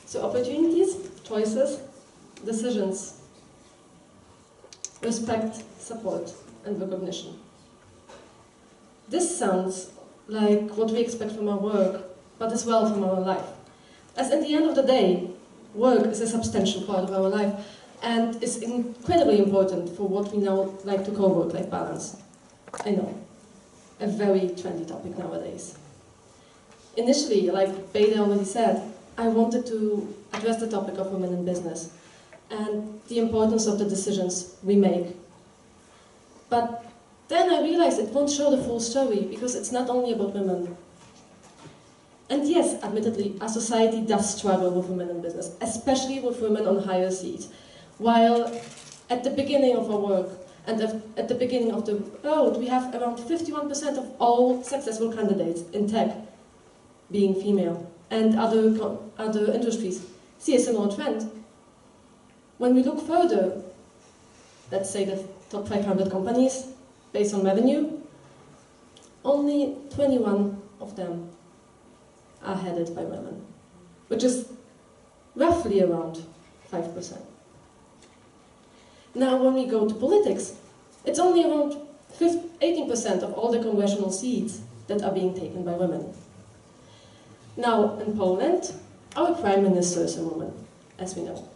So opportunities, choices, decisions, respect, support, and recognition. This sounds like what we expect from our work, but as well from our life. As at the end of the day, work is a substantial part of our life and is incredibly important for what we now like to call work-life balance. I know, a very trendy topic nowadays. Initially, like Beda already said, I wanted to address the topic of women in business and the importance of the decisions we make. But then I realized it won't show the full story because it's not only about women. And yes, admittedly, our society does struggle with women in business, especially with women on higher seats. While at the beginning of our work and at the beginning of the road, we have around 51% of all successful candidates in tech being female, and other industries see a similar trend. When we look further, let's say the top 500 companies, based on revenue, only 21 of them are headed by women, which is roughly around 5%. Now, when we go to politics, it's only around 18% of all the congressional seats that are being taken by women. Now, in Poland, our prime minister is a woman, as we know.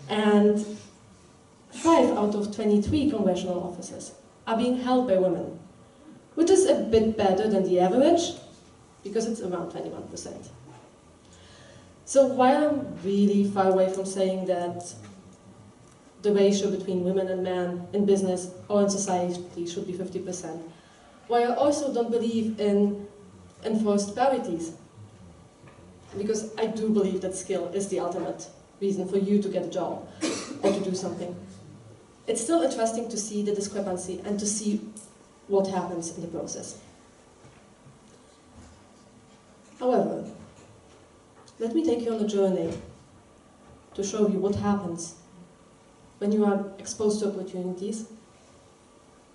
And 5 out of 23 congressional offices are being held by women, which is a bit better than the average, because it's around 21%. So while I'm really far away from saying that the ratio between women and men in business or in society should be 50%, while I also don't believe in enforced parities, because I do believe that skill is the ultimate reason for you to get a job or to do something. It's still interesting to see the discrepancy and to see what happens in the process. However, let me take you on a journey to show you what happens when you are exposed to opportunities.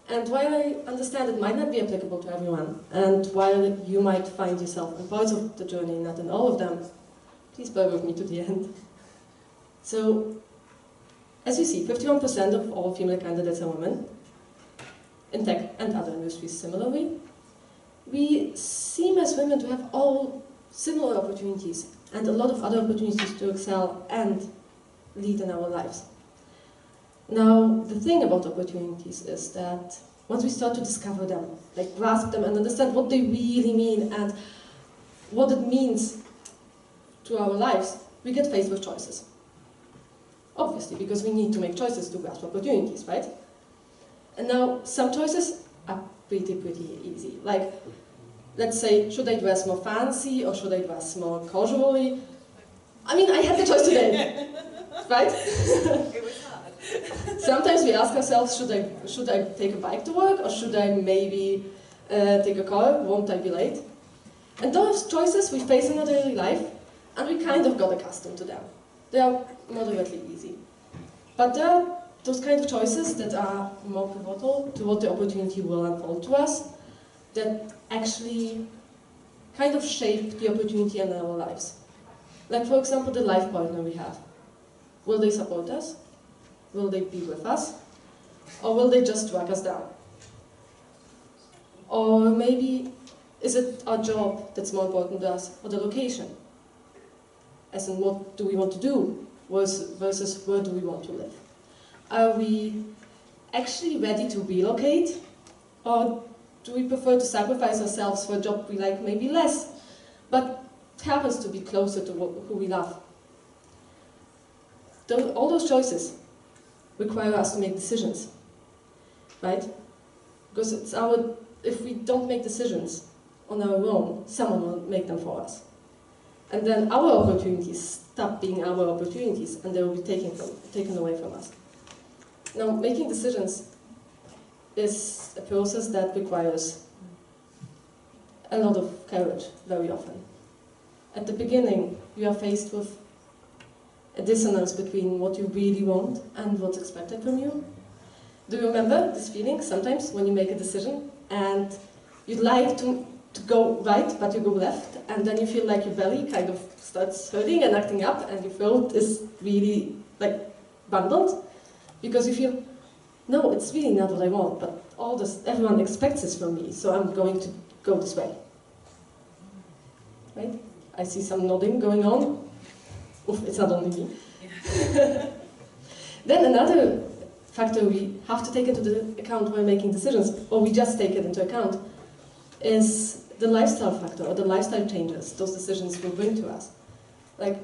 And while I understand it might not be applicable to everyone, and while you might find yourself in parts of the journey, not in all of them, please bear with me to the end. So, as you see, 51% of all female candidates are women, in tech and other industries similarly. We seem as women to have all similar opportunities and a lot of other opportunities to excel and lead in our lives. Now, the thing about opportunities is that once we start to discover them, like grasp them and understand what they really mean and what it means to our lives, we get faced with choices. Obviously, because we need to make choices to grasp opportunities, right? And now, some choices are pretty easy. Like, let's say, should I dress more fancy or should I dress more casually? I mean, I had the choice today, right? It was hard. Sometimes we ask ourselves, should I take a bike to work or should I maybe take a car? Won't I be late? And those choices we face in our daily life, and we kind of got accustomed to them. They are moderately easy. But there are those kind of choices that are more pivotal to what the opportunity will unfold to us, that actually kind of shape the opportunity in our lives. Like, for example, the life partner we have. Will they support us? Will they be with us? Or will they just drag us down? Or maybe, is it our job that's more important to us, or the location? As in, what do we want to do versus where do we want to live? Are we actually ready to relocate? Or do we prefer to sacrifice ourselves for a job we like maybe less, but happens to be closer to who we love? All those choices require us to make decisions, right? Because it's if we don't make decisions on our own, someone will make them for us. And then our opportunities stop being our opportunities, and they will be taken away from us. Now, making decisions is a process that requires a lot of courage, very often. At the beginning, you are faced with a dissonance between what you really want and what's expected from you. Do you remember this feeling sometimes when you make a decision and you'd like to to go right, but you go left, and then you feel like your belly kind of starts hurting and acting up, and your throat is really like bundled, because you feel, no, it's really not what I want, but everyone expects this from me, so I'm going to go this way. Right? I see some nodding going on. Oof, it's not only me. Yeah. Then another factor we have to take into account when making decisions, or we just take it into account, is the lifestyle factor, or the lifestyle changes those decisions will bring to us. Like,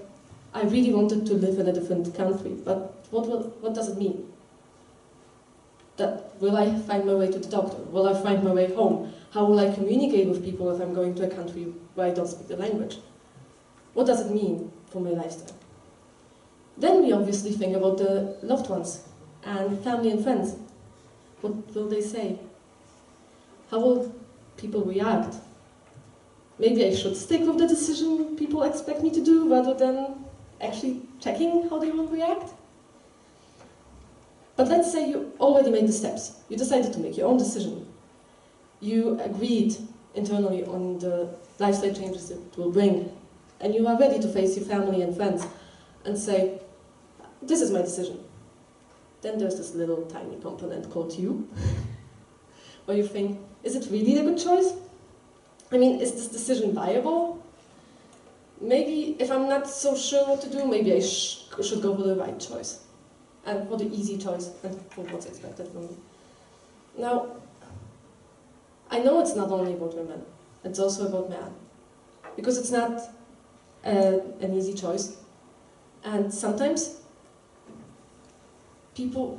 I really wanted to live in a different country, but what does it mean? Will I find my way to the doctor? Will I find my way home? How will I communicate with people if I'm going to a country where I don't speak the language? What does it mean for my lifestyle? Then we obviously think about the loved ones and family and friends. What will they say? How will people react? Maybe I should stick with the decision people expect me to do rather than actually checking how they will react. But let's say you already made the steps. You decided to make your own decision. You agreed internally on the lifestyle changes it will bring. And you are ready to face your family and friends and say, this is my decision. Then there's this little tiny component called you, where you think, is it really a good choice? I mean, is this decision viable? Maybe if I'm not so sure what to do, maybe I should go for the right choice. And for the easy choice, and for what's expected from me. Now, I know it's not only about women, it's also about men. Because it's not an easy choice. And sometimes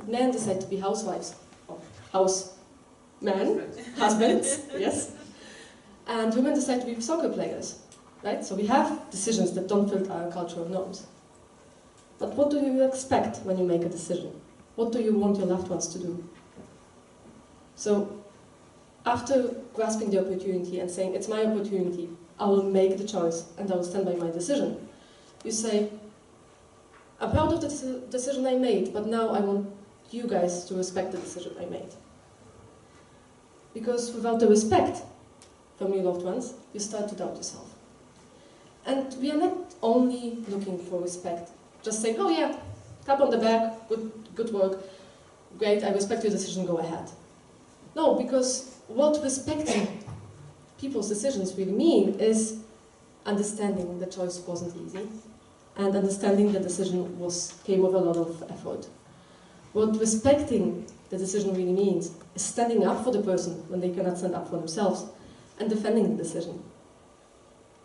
men decide to be housewives, or housemen, husbands, yes. And women decide to be soccer players, right? So we have decisions that don't fit our cultural norms. But what do you expect when you make a decision? What do you want your loved ones to do? So, after grasping the opportunity and saying, it's my opportunity, I will make the choice and I will stand by my decision, you say, I'm proud of the decision I made, but now I want you guys to respect the decision I made. Because without the respect from your loved ones, you start to doubt yourself. And we are not only looking for respect, just saying, oh yeah, tap on the back, good work, great, I respect your decision, go ahead. No, because what respecting people's decisions really mean is understanding the choice wasn't easy, and understanding the decision came with a lot of effort. What respecting the decision really means is standing up for the person when they cannot stand up for themselves, and defending the decision.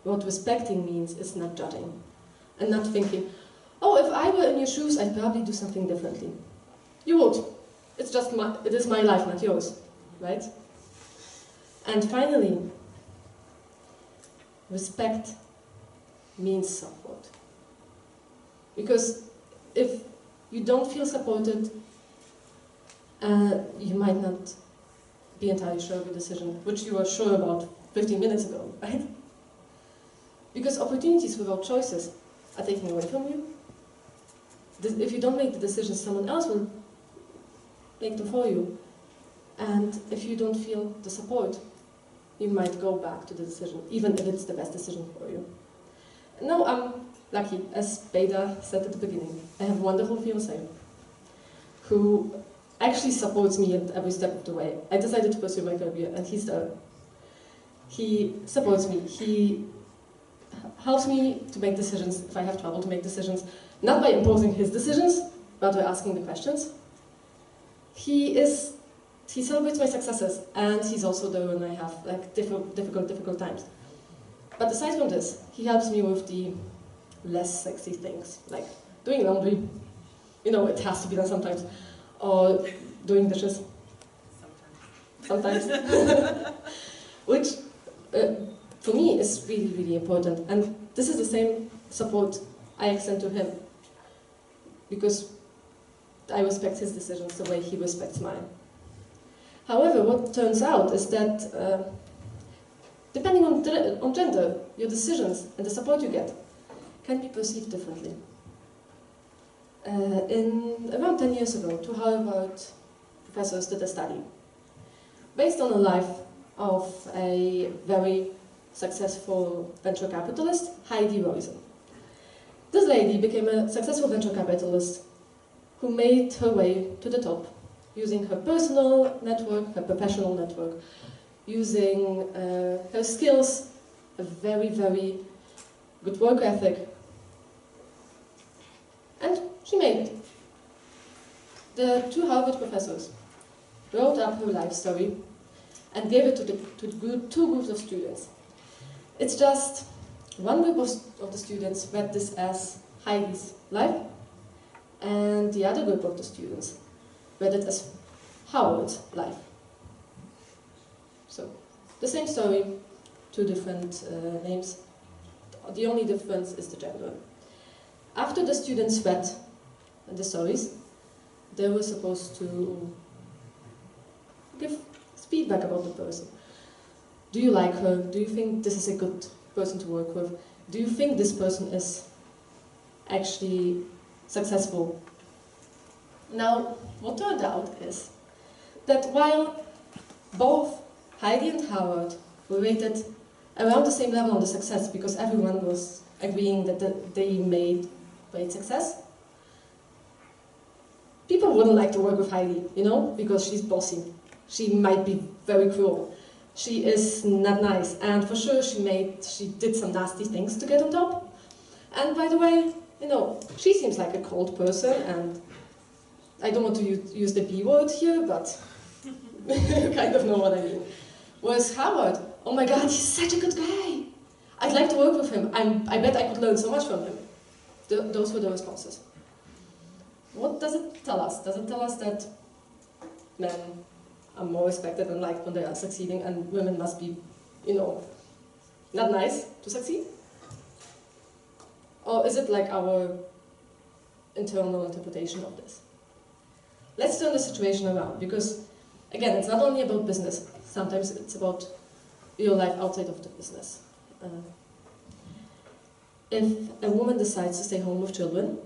What respecting means is not judging, and not thinking, oh, if I were in your shoes, I'd probably do something differently. You would. It is my life, not yours, right? And finally, respect means support. Because if you don't feel supported, you might not be entirely sure of your decision, which you were sure about 15 minutes ago, right? Because opportunities without choices are taken away from you. If you don't make the decisions, someone else will make them for you. And if you don't feel the support, you might go back to the decision, even if it's the best decision for you. Now I'm lucky, as Beda said at the beginning. I have a wonderful fiancé who actually supports me at every step of the way. I decided to pursue my career, and he's there. He supports me. He helps me to make decisions if I have trouble to make decisions, not by imposing his decisions, but by asking the questions. He celebrates my successes, and he's also there when I have like difficult times. But aside from this, he helps me with the less sexy things, like doing laundry. You know, it has to be done sometimes. Or doing dishes. Sometimes. Which, for me, is really, really important. And this is the same support I extend to him. Because I respect his decisions the way he respects mine. However, what turns out is that, depending on gender, your decisions and the support you get can be perceived differently. Around 10 years ago, two Harvard professors did a study based on a life of a very successful venture capitalist, Heidi Roizen. This lady became a successful venture capitalist who made her way to the top using her personal network, her professional network, using her skills, a very, very good work ethic. And she made it. The two Harvard professors wrote up her life story and gave it to two groups of students. It's just one group of the students read this as Heidi's life, and the other group of the students read it as Howard's life. So, the same story, two different names. The only difference is the gender. After the students read the stories, they were supposed to give feedback about the person. Do you like her? Do you think this is a good person to work with? Do you think this person is actually successful? Now, what turned out is that while both Heidi and Howard were rated around the same level on the success, because everyone was agreeing that they made great success, people wouldn't like to work with Heidi, you know, because she's bossy. She might be very cruel. She is not nice, and for sure she did some nasty things to get on top. And by the way, you know, she seems like a cold person, and I don't want to use the B word here, but you kind of know what I mean. Whereas Howard, oh my God, he's such a good guy. I'd like to work with him. I bet I could learn so much from him. Those were the responses. What does it tell us? Does it tell us that men are more respected and liked when they are succeeding, and women must be, you know, not nice to succeed? Or is it like our internal interpretation of this? Let's turn the situation around, because again, it's not only about business. Sometimes it's about your life outside of the business. If a woman decides to stay home with children,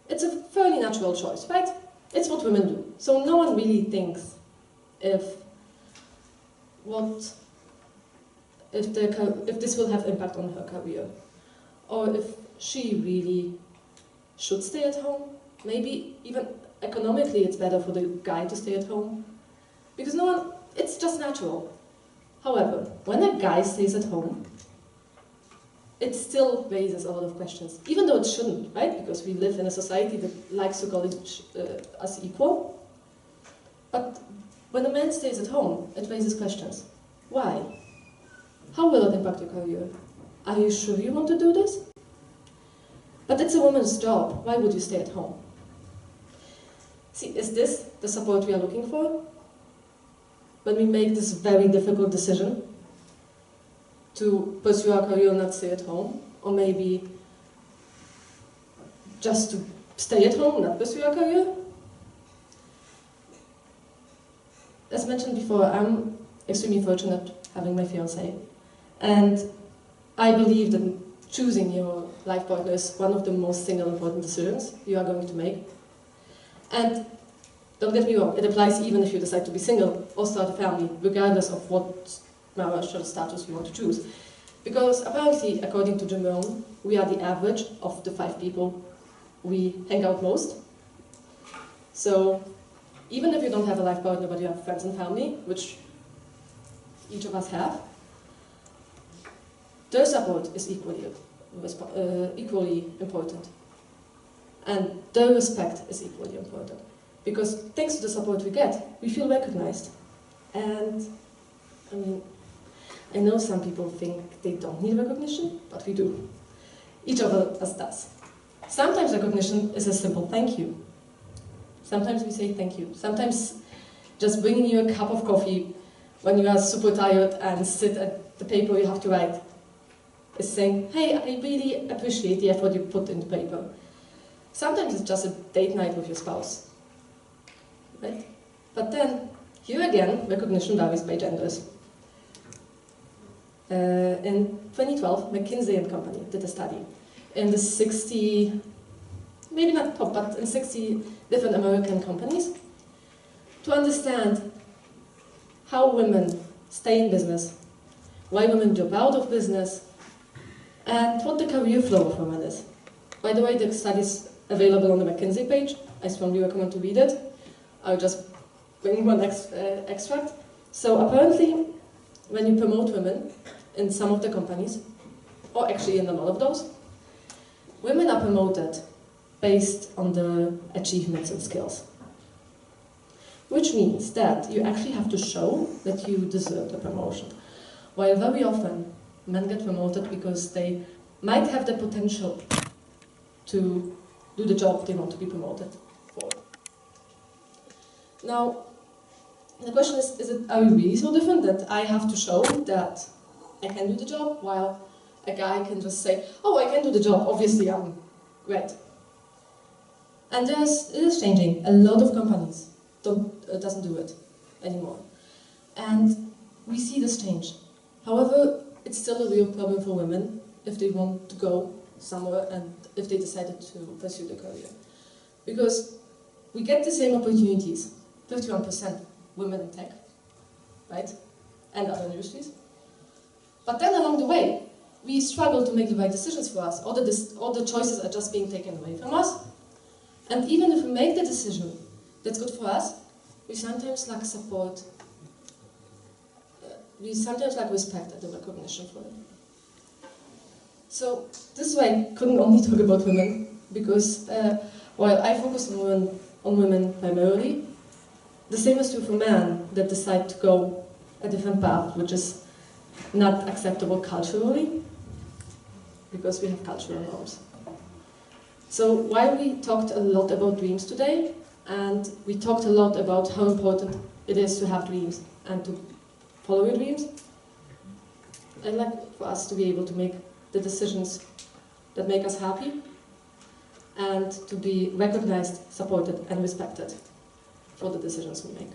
it's a fairly natural choice, right? It's what women do. So no one really thinks if this will have impact on her career, or if she really should stay at home. Maybe even economically it's better for the guy to stay at home, because no one, it's just natural. However, when a guy stays at home, it still raises a lot of questions, even though it shouldn't, right? Because we live in a society that likes to call us equal. But when a man stays at home, it raises questions. Why? How will it impact your career? Are you sure you want to do this? But it's a woman's job. Why would you stay at home? See, is this the support we are looking for? When we make this very difficult decision to pursue our career and not stay at home, or maybe just to stay at home, not pursue our career? As mentioned before, I'm extremely fortunate having my fiancé, and I believe that choosing your life partner is one of the most single important decisions you are going to make. And don't get me wrong, it applies even if you decide to be single or start a family, regardless of what marital status you want to choose. Because apparently, according to Jim Rohn, we are the average of the 5 people we hang out most. So even if you don't have a life partner but you have friends and family, which each of us have, their support is equally important. And their respect is equally important. Because thanks to the support we get, we feel recognized. And I mean, I know some people think they don't need recognition, but we do. Each of us does. Sometimes recognition is a simple thank you. Sometimes we say thank you. Sometimes just bringing you a cup of coffee when you are super tired and sit at the paper you have to write is saying, hey, I really appreciate the effort you put in the paper. Sometimes it's just a date night with your spouse, right? But then, here again, recognition varies by genders. In 2012, McKinsey & Company did a study in the 60, maybe not top, but in 60 different American companies to understand how women stay in business, why women drop out of business, and what the career flow of women is. By the way, the study is available on the McKinsey page. I strongly recommend to read it. I'll just bring one extract. So apparently, when you promote women in some of the companies, or actually in a lot of those, women are promoted based on their achievements and skills. Which means that you actually have to show that you deserve the promotion. While very often, men get promoted because they might have the potential to do the job they want to be promoted for. Now, the question is are we really so different that I have to show that I can do the job, while a guy can just say, oh, I can do the job, obviously I'm great. And it is changing. A lot of companies doesn't do it anymore. And we see this change. However, it's still a real problem for women if they want to go somewhere and if they decided to pursue the career. Because we get the same opportunities, 51% women in tech, right? And other industries. But then along the way, we struggle to make the right decisions for us. All the choices are just being taken away from us. And even if we make the decision that's good for us, we sometimes lack support. We sometimes lack respect and the recognition for it. So this is why I couldn't only talk about women, because while I focus on women primarily, the same is true for men that decide to go a different path, which is not acceptable culturally, because we have cultural norms. So while we talked a lot about dreams today, and we talked a lot about how important it is to have dreams and to follow your dreams, I'd like for us to be able to make the decisions that make us happy and to be recognized, supported and respected for the decisions we make.